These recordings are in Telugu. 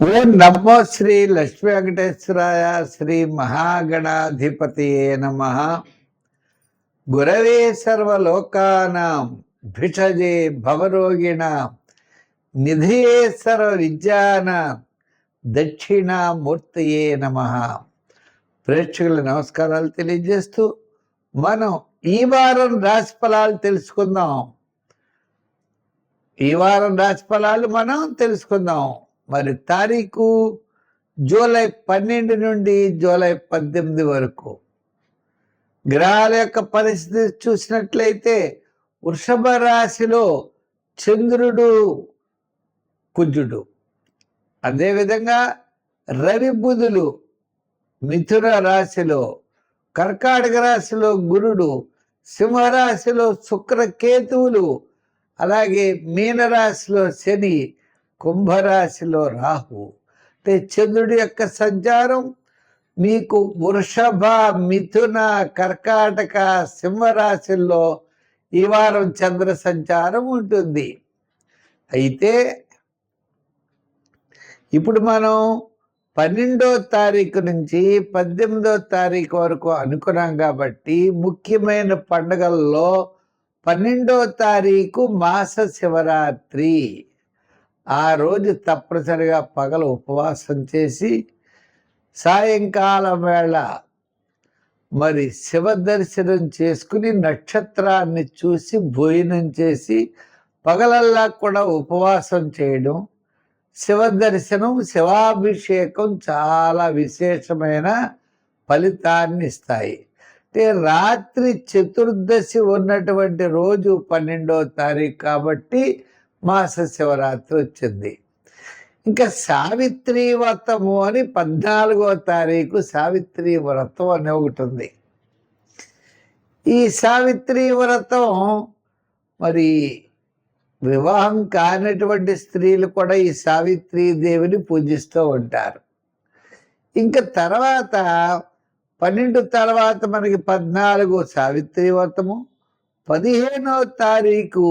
ఓం నమో శ్రీ లక్ష్మీ వెంకటేశ్వరాయ శ్రీ మహాగణాధిపతియే నమః. గురవే సర్వలోకానాం భిషజే భవరోగిణాం నిధియే సర్వ విద్యానాం దక్షిణామూర్తయే నమః. ప్రేక్షకుల నమస్కారాలు తెలియజేస్తూ మనం ఈ వారం రాశి ఫలాలు తెలుసుకుందాం. మనం తెలుసుకుందాం. మరి తారీఖు జూలై 12 నుండి జూలై 18 వరకు గ్రహాల యొక్క పరిస్థితి చూసినట్లయితే వృషభ రాశిలో చంద్రుడు కుజుడు, అదేవిధంగా రవి బుధులు మిథున రాశిలో, కర్కాటక రాశిలో గురుడు, సింహరాశిలో శుక్రకేతువులు, అలాగే మీనరాశిలో శని, కుంభరాశిలో రాహు. అంటే చంద్రుడి యొక్క సంచారం మీకు వృషభ, మిథున, కర్కాటక, సింహరాశుల్లో ఈ వారం చంద్ర సంచారం ఉంటుంది. అయితే ఇప్పుడు మనం 12వ తారీఖు నుంచి 18వ తారీఖు వరకు అనుకున్నాం కాబట్టి ముఖ్యమైన పండుగల్లో 12వ తారీఖు మాస శివరాత్రి. ఆ రోజు తప్పనిసరిగా పగలు ఉపవాసం చేసి సాయంకాలం వేళ మరి శివ దర్శనం చేసుకుని నక్షత్రాన్ని చూసి భోజనం చేసి పగలల్లా కూడా ఉపవాసం చేయడం, శివ దర్శనం, శివాభిషేకం చాలా విశేషమైన ఫలితాన్ని ఇస్తాయి. అంటే రాత్రి చతుర్దశి ఉన్నటువంటి రోజు 12వ తారీఖు కాబట్టి మాస శివరాత్రి వచ్చింది. ఇంకా సావిత్రి వ్రతము అని 14వ తారీఖు సావిత్రి వ్రతం అని ఒకటి ఉంది. ఈ సావిత్రి వ్రతం మరి వివాహం కానటువంటి స్త్రీలు కూడా ఈ సావిత్రీ దేవిని పూజిస్తూ ఉంటారు. ఇంకా తర్వాత 12 తర్వాత మనకి 14 సావిత్రి వ్రతము, 15వ తారీఖు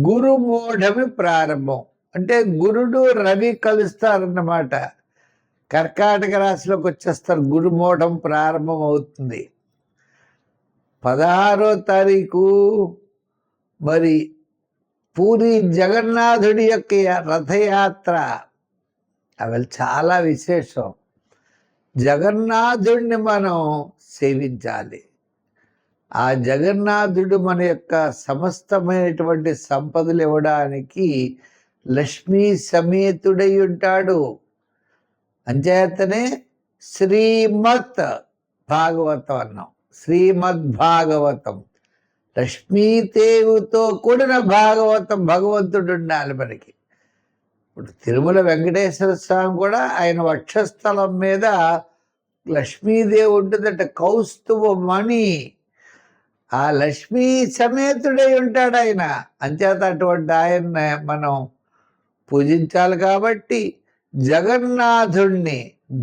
గురుమూఢమి ప్రారంభం. అంటే గురుడు రవి కలుస్తారన్నమాట. కర్కాటక రాశిలోకి వచ్చేస్తారు, గురుమూఢం ప్రారంభం అవుతుంది. 16వ తారీఖు మరి పూరి జగన్నాథుడి యొక్క రథయాత్ర. అవి చాలా విశేషం. జగన్నాథుడిని మనం సేవించాలి. ఆ జగన్నాథుడు మన యొక్క సమస్తమైనటువంటి సంపదలు ఇవ్వడానికి లక్ష్మీ సమేతుడై ఉంటాడు. అంచేతనే శ్రీమద్ భాగవతం అన్నాం. శ్రీమద్ భాగవతం, లక్ష్మీదేవితో కూడిన భాగవతం, భగవంతుడు ఉండాలి మనకి. ఇప్పుడు తిరుమల వెంకటేశ్వర స్వామి కూడా ఆయన వక్షస్థలం మీద లక్ష్మీదేవి ఉంటుందంటే కౌస్తుభ మణి. ఆ లక్ష్మీ సమేతుడై ఉంటాడు ఆయన. అంచేత అటువంటి ఆయన్ని మనం పూజించాలి. కాబట్టి జగన్నాథుణ్ణి,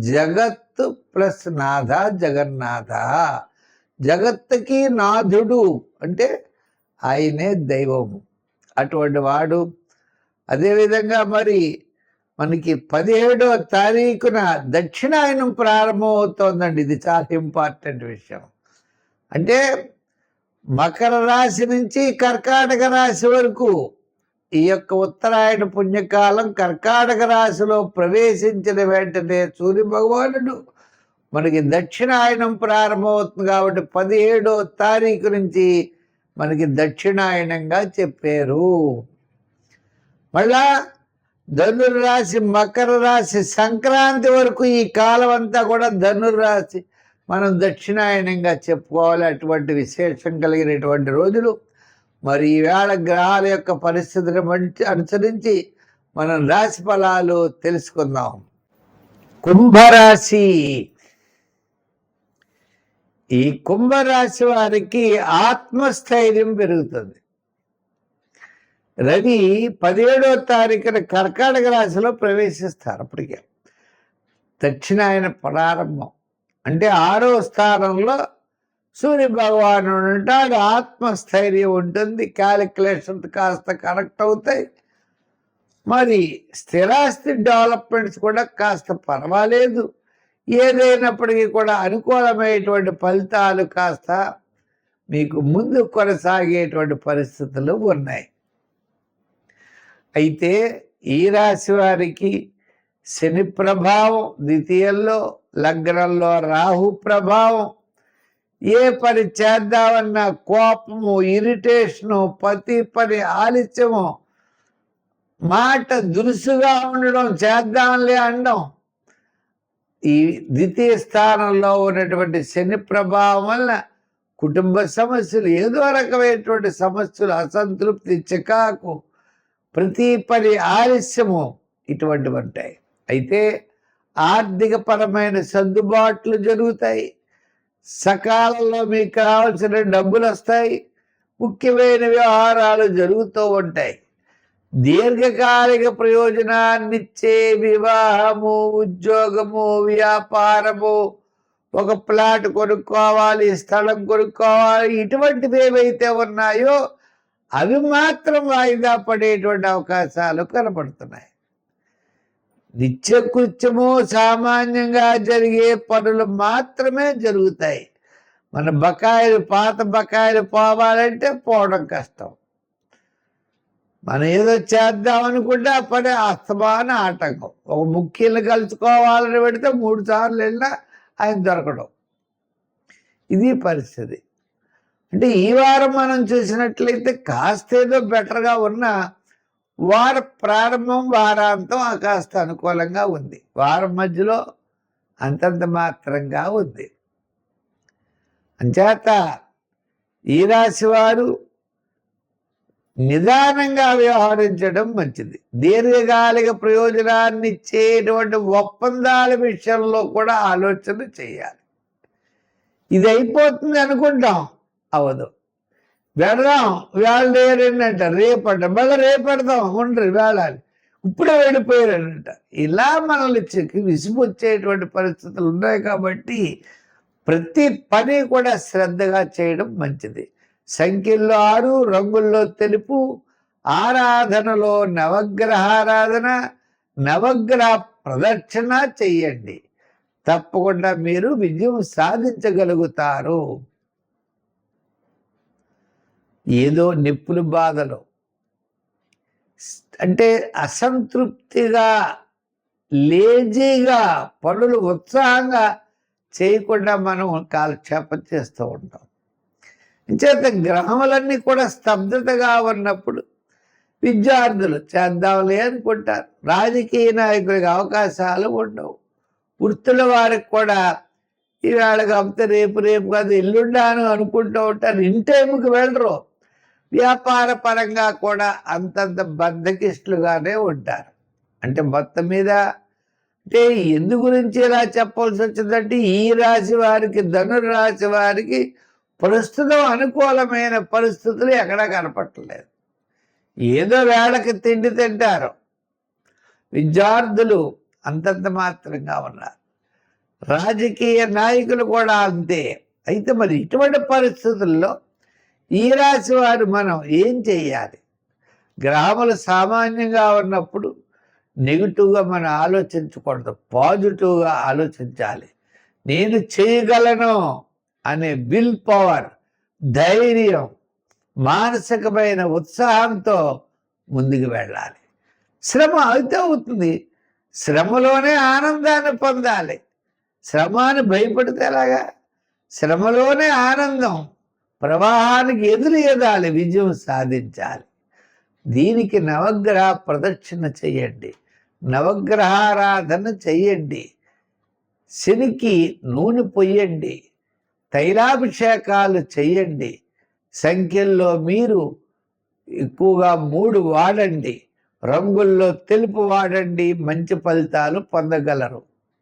జగత్తు ప్లస్ నాథ జగన్నాథ, జగత్తుకి నాథుడు అంటే ఆయనే దైవము, అటువంటి వాడు. అదేవిధంగా మరి మనకి 17వ తారీఖున దక్షిణాయనం ప్రారంభం అవుతోందండి. ఇది చాలా ఇంపార్టెంట్ విషయం. అంటే మకర రాశి నుంచి కర్కాటక రాశి వరకు ఈ యొక్క ఉత్తరాయణ పుణ్యకాలం కర్కాటక రాశిలో ప్రవేశించిన వెంటనే సూర్య భగవానుడు మనకి దక్షిణాయనం ప్రారంభమవుతుంది. కాబట్టి 17వ తారీఖు నుంచి మనకి దక్షిణాయనంగా చెప్పారు. మళ్ళా ధనుర్రాశి, మకర రాశి, సంక్రాంతి వరకు ఈ కాలం అంతా కూడా ధనుర్రాశి మనం దక్షిణాయనంగా చెప్పుకోవాలి. అటువంటి విశేషం కలిగినటువంటి రోజులు. మరి ఈవేళ గ్రహాల యొక్క పరిస్థితిని అనుసరించి మనం రాశి ఫలాలు తెలుసుకుందాం. కుంభరాశి. ఈ కుంభరాశి వారికి ఆత్మస్థైర్యం పెరుగుతుంది. రవి 17వ తారీఖున కర్కాటక రాశిలో ప్రవేశిస్తారు. అప్పటికే దక్షిణాయన ప్రారంభం. అంటే 6వ స్థానంలో సూర్య భగవానుడు ఉంటాడు. ఆత్మస్థైర్యం ఉంటుంది, క్యాలిక్యులేషన్ కాస్త కరెక్ట్ అవుతాయి. మరి స్థిరాస్తి డెవలప్మెంట్స్ కూడా కాస్త పర్వాలేదు. ఏదైనప్పటికీ కూడా అనుకూలమైనటువంటి ఫలితాలు కాస్త మీకు ముందు కొనసాగేటువంటి పరిస్థితులు ఉన్నాయి. అయితే ఈ రాశి వారికి శని ప్రభావం ద్వితీయంలో, లగ్నంలో రాహు ప్రభావం, ఏ పని చేద్దామన్నా కోపము, ఇరిటేషను, ప్రతి పని ఆలస్యము, మాట దురుసుగా ఉండడం, చేద్దాంలే అనడం, ఈ ద్వితీయ స్థానంలో ఉన్నటువంటి శని ప్రభావం వల్ల కుటుంబ సమస్యలు, ఏదో రకమైనటువంటి సమస్యలు, అసంతృప్తి, చికాకు, ప్రతి పని ఆలస్యము ఇటువంటివి ఉంటాయి. అయితే ఆర్థిక పరమైన సర్దుబాట్లు జరుగుతాయి. సకాలంలో మీకు కావాల్సిన డబ్బులు వస్తాయి. ముఖ్యమైన వ్యవహారాలు జరుగుతూ ఉంటాయి. దీర్ఘకాలిక ప్రయోజనాన్నిచ్చే వివాహము, ఉద్యోగము, వ్యాపారము, ఒక ప్లాట్ కొనుక్కోవాలి, స్థలం కొనుక్కోవాలి, ఇటువంటివి ఏవైతే ఉన్నాయో అవి మాత్రం వాయిదా పడేటువంటి అవకాశాలు కనపడుతున్నాయి. నిత్యకృత్యము సామాన్యంగా జరిగే పనులు మాత్రమే జరుగుతాయి. మన బకాయిలు, పాత బకాయిలు పోవాలంటే పోవడం కష్టం. మనం ఏదో చేద్దాం అనుకుంటే ఆ పని అస్తమాన ఆటంకం. ఒక ముఖ్యులు కలుసుకోవాలని పెడితే 3 సార్లు వెళ్ళినా ఆయన దొరకడం. ఇది పరిస్థితి. అంటే ఈ వారం మనం చూసినట్లయితే కాస్త ఏదో బెటర్గా ఉన్న వార ప్రారంభం, వారాంతం కాస్త అనుకూలంగా ఉంది. వారం మధ్యలో అంతంత మాత్రంగా ఉంది. అంచేత ఈ రాశి వారు నిదానంగా వ్యవహరించడం మంచిది. దీర్ఘకాలిక ప్రయోజనాన్ని ఇచ్చేటువంటి ఒప్పందాల విషయంలో కూడా ఆలోచన చేయాలి. ఇది అయిపోతుంది అనుకుంటాం, అవదు. వెళదాం, వేళ లేరంట, రేపంట, మళ్ళీ రేపెడదాం, ఉండరు వేళాలి, ఇప్పుడే వెళ్ళిపోయారనంట. ఇలా మనల్ని విసిపొచ్చేటువంటి పరిస్థితులు ఉన్నాయి. కాబట్టి ప్రతి పని కూడా శ్రద్ధగా చేయడం మంచిది. సంఖ్యల్లో 6, రంగుల్లో తెలుపు, ఆరాధనలో నవగ్రహారాధన, నవగ్రహ ప్రదక్షిణ చెయ్యండి. తప్పకుండా మీరు విజయం సాధించగలుగుతారు. ఏదో నిప్పులు బాధలు అంటే అసంతృప్తిగా, లేజీగా, పనులు ఉత్సాహంగా చేయకుండా మనం కాలక్షేపం చేస్తూ ఉంటాం. చేత గ్రహములన్నీ కూడా స్తబ్దతగా ఉన్నప్పుడు విద్యార్థులు చేద్దాంలే అనుకుంటారు. రాజకీయ నాయకుడికి అవకాశాలు ఉండవు. వృత్తుల వారికి కూడా ఈవేళ కాకపోతే రేపు, రేపు కాదు ఎల్లుండాను అనుకుంటూ ఉంటారు. ఇన్ టైంకి వెళ్ళరు. వ్యాపార పరంగా కూడా అంతంత బద్ధకిష్టులుగానే ఉంటారు. అంటే మొత్తం మీద అంటే ఎందు గురించి ఇలా చెప్పాల్సి వచ్చిందంటే ఈ రాశి వారికి, ధనుర్రాశి వారికి ప్రస్తుతం అనుకూలమైన పరిస్థితులు ఎక్కడా కనపట్టలేదు. ఏదో వేళకి తిండి తింటారు. విద్యార్థులు అంతంత మాత్రంగా ఉన్నారు. రాజకీయ నాయకులు కూడా అంతే. అయితే మరి ఇటువంటి పరిస్థితుల్లో ఈ రాశి వారు మనం ఏం చేయాలి? గ్రహములు సామాన్యంగా ఉన్నప్పుడు నెగిటివ్గా మనం ఆలోచించకూడదు, పాజిటివ్గా ఆలోచించాలి. నేను చేయగలను అనే విల్ పవర్, ధైర్యం, మానసికమైన ఉత్సాహంతో ముందుకు వెళ్ళాలి. శ్రమ అయితే అవుతుంది, శ్రమలోనే ఆనందాన్ని పొందాలి. శ్రమాన్ని భయపడితే ఎలాగా? శ్రమలోనే ఆనందం, ప్రవాహానికి ఎదురు ఎదాలి, విజయం సాధించాలి. దీనికి నవగ్రహ ప్రదక్షిణ చెయ్యండి, నవగ్రహారాధన చెయ్యండి, శనికి నూనె పొయ్యండి, తైలాభిషేకాలు చెయ్యండి. సంఖ్యల్లో మీరు ఎక్కువగా 3 వాడండి, రంగుల్లో తెలుపు వాడండి. మంచి ఫలితాలు పొందగలరు.